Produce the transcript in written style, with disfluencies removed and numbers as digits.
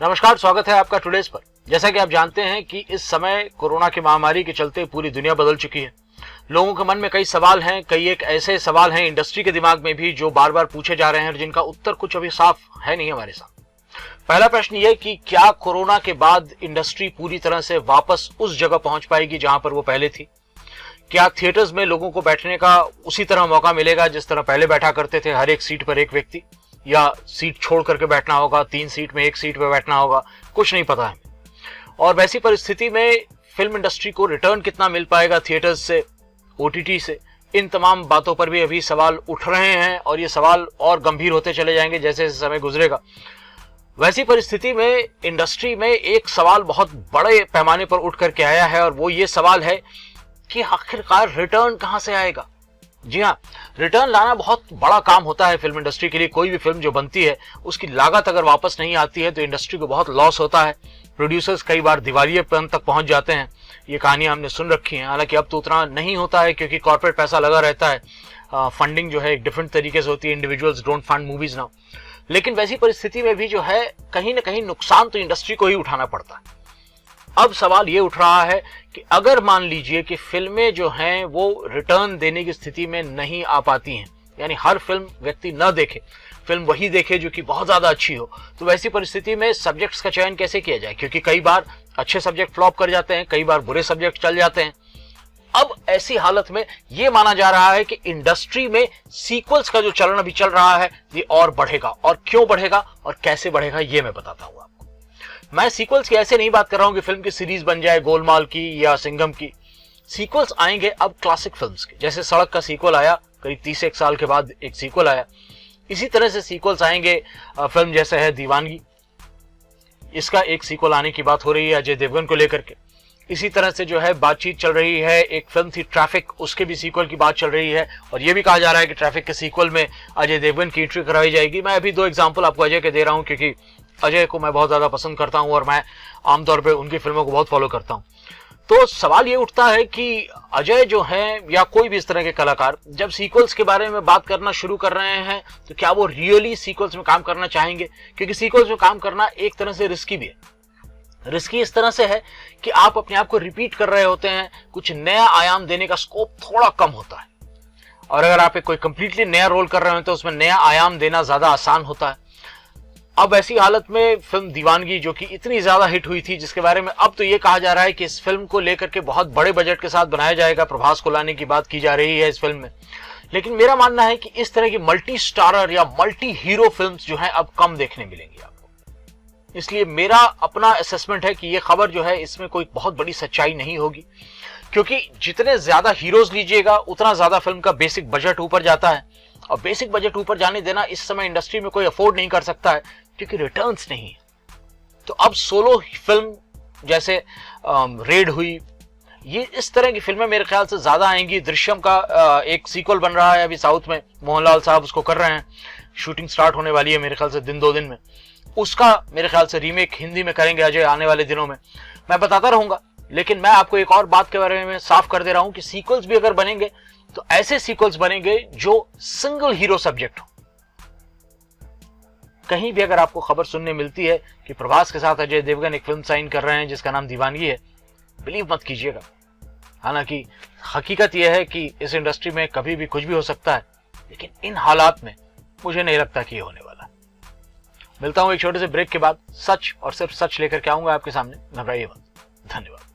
नमस्कार, स्वागत है आपका टुडेज पर। जैसा कि आप जानते हैं कि इस समय कोरोना की महामारी के चलते पूरी दुनिया बदल चुकी है। लोगों के मन में कई सवाल हैं, कई एक ऐसे सवाल हैं इंडस्ट्री के दिमाग में भी जो बार बार पूछे जा रहे हैं और जिनका उत्तर कुछ अभी साफ है नहीं हमारे साथ। पहला प्रश्न ये कि क्या कोरोना के बाद इंडस्ट्री पूरी तरह से वापस उस जगह पहुंच पाएगी जहां पर वो पहले थी? क्या थिएटर्स में लोगों को बैठने का उसी तरह मौका मिलेगा जिस तरह पहले बैठा करते थे, हर एक सीट पर एक व्यक्ति, या सीट छोड़ करके बैठना होगा, 3 सीट में 1 सीट पर बैठना होगा, कुछ नहीं पता है। और वैसी परिस्थिति में फिल्म इंडस्ट्री को रिटर्न कितना मिल पाएगा थिएटर्स से, ओटीटी से, इन तमाम बातों पर भी अभी सवाल उठ रहे हैं और ये सवाल और गंभीर होते चले जाएंगे जैसे जैसे समय गुजरेगा। वैसी परिस्थिति में इंडस्ट्री में एक सवाल बहुत बड़े पैमाने पर उठ करके आया है और वो ये सवाल है कि आखिरकार रिटर्न कहां से आएगा। जी हाँ, रिटर्न लाना बहुत बड़ा काम होता है फिल्म इंडस्ट्री के लिए। कोई भी फिल्म जो बनती है उसकी लागत अगर वापस नहीं आती है तो इंडस्ट्री को बहुत लॉस होता है। प्रोड्यूसर्स कई बार दिवालियेपन तक पहुंच जाते हैं। ये कहानियां हमने सुन रखी हैं। हालांकि अब तो उतना नहीं होता है क्योंकि कॉर्पोरेट पैसा लगा रहता है। फंडिंग जो है एक डिफरेंट तरीके से होती है। Individuals don't fund movies now. लेकिन वैसी परिस्थिति में भी जो है कहीं ना कहीं नुकसान तो इंडस्ट्री को ही उठाना पड़ता है। अब सवाल ये उठ रहा है कि अगर मान लीजिए कि फिल्में जो हैं वो रिटर्न देने की स्थिति में नहीं आ पाती हैं, यानी हर फिल्म व्यक्ति न देखे, फिल्म वही देखे जो कि बहुत ज्यादा अच्छी हो, तो वैसी परिस्थिति में सब्जेक्ट्स का चयन कैसे किया जाए? क्योंकि कई बार अच्छे सब्जेक्ट फ्लॉप कर जाते हैं, कई बार बुरे सब्जेक्ट चल जाते हैं। अब ऐसी हालत में यह माना जा रहा है कि इंडस्ट्री में सीक्वल्स का जो चलन अभी चल रहा है ये और बढ़ेगा। और क्यों बढ़ेगा और कैसे बढ़ेगा ये मैं बताता हूं आपको। मैं सीक्वल्स की ऐसे नहीं बात कर रहा हूं कि फिल्म की सीरीज बन जाए गोलमाल की या सिंघम की। सीक्वल्स आएंगे अब क्लासिक फिल्म्स के, जैसे सड़क का सीक्वल आया, करीब 31 साल के बाद एक सीक्वल आया। इसी तरह से सीक्वल्स आएंगे फिल्म जैसे है दीवानगी, इसका एक सीक्वल आने की बात हो रही है अजय देवगन को लेकर के। इसी तरह से जो है बातचीत चल रही है, एक फिल्म थी ट्रैफिक, उसके भी सीक्वल की बात चल रही है और यह भी कहा जा रहा है कि ट्रैफिक के सीक्वल में अजय देवगन की एंट्री कराई जाएगी। मैं अभी 2 एग्जाम्पल आपको अजय के दे रहा हूं क्योंकि अजय को मैं बहुत ज्यादा पसंद करता हूं और मैं आमतौर पे उनकी फिल्मों को बहुत फॉलो करता हूं। तो सवाल ये उठता है कि अजय जो हैं या कोई भी इस तरह के कलाकार जब सीक्वल्स के बारे में बात करना शुरू कर रहे हैं तो क्या वो रियली सीक्वल्स में काम करना चाहेंगे? क्योंकि सीक्वल्स में काम करना एक तरह से रिस्की भी है। रिस्की इस तरह से है कि आप अपने आप को रिपीट कर रहे होते हैं, कुछ नया आयाम देने का स्कोप थोड़ा कम होता है। और अगर आप कोई कंप्लीटली नया रोल कर रहे हो तो उसमें नया आयाम देना ज्यादा आसान होता है। अब ऐसी हालत में फिल्म दीवानगी जो कि इतनी ज्यादा हिट हुई थी, जिसके बारे में अब तो ये कहा जा रहा है कि इस फिल्म को लेकर के बहुत बड़े बजट के साथ बनाया जाएगा, प्रभास को लाने की बात की जा रही है इस फिल्म में। लेकिन मेरा मानना है कि इस तरह की मल्टी स्टारर या मल्टी हीरो फिल्म्स जो हैं अब कम देखने मिलेंगी आपको। इसलिए मेरा अपना असेसमेंट है कि ये खबर जो है इसमें कोई बहुत बड़ी सच्चाई नहीं होगी, क्योंकि जितने ज्यादा हीरोज लीजिएगा उतना ज्यादा फिल्म का बेसिक बजट ऊपर जाता है और बेसिक बजट ऊपर जाने देना इस समय इंडस्ट्री में कोई अफोर्ड नहीं कर सकता है क्योंकि रिटर्न्स नहीं है। तो अब सोलो फिल्म जैसे रेड हुई, ये इस तरह की फिल्में मेरे ख्याल से ज्यादा आएंगी। दृश्यम का एक सीक्वल बन रहा है अभी साउथ में, मोहनलाल साहब उसको कर रहे हैं, शूटिंग स्टार्ट होने वाली है मेरे ख्याल से दिन 2 दिन में। उसका मेरे ख्याल से रीमेक हिंदी में करेंगे अजय आने वाले दिनों में। मैं बताता रहूंगा, लेकिन मैं आपको एक और बात के बारे में साफ कर दे रहा हूं कि सीक्वल्स भी अगर बनेंगे तो ऐसे सीक्वल्स बनेंगे जो सिंगल हीरो सब्जेक्ट हो। कहीं भी अगर आपको खबर सुनने मिलती है कि प्रभास के साथ अजय देवगन एक फिल्म साइन कर रहे हैं जिसका नाम दीवानगी है, बिलीव मत कीजिएगा। हालांकि हकीकत यह है कि इस इंडस्ट्री में कभी भी कुछ भी हो सकता है, लेकिन इन हालात में मुझे नहीं लगता कि ये होने वाला। मिलता हूं एक छोटे से ब्रेक के बाद, सच और सिर्फ सच लेकर के आऊंगा आपके सामने। घबराइए मत। धन्यवाद।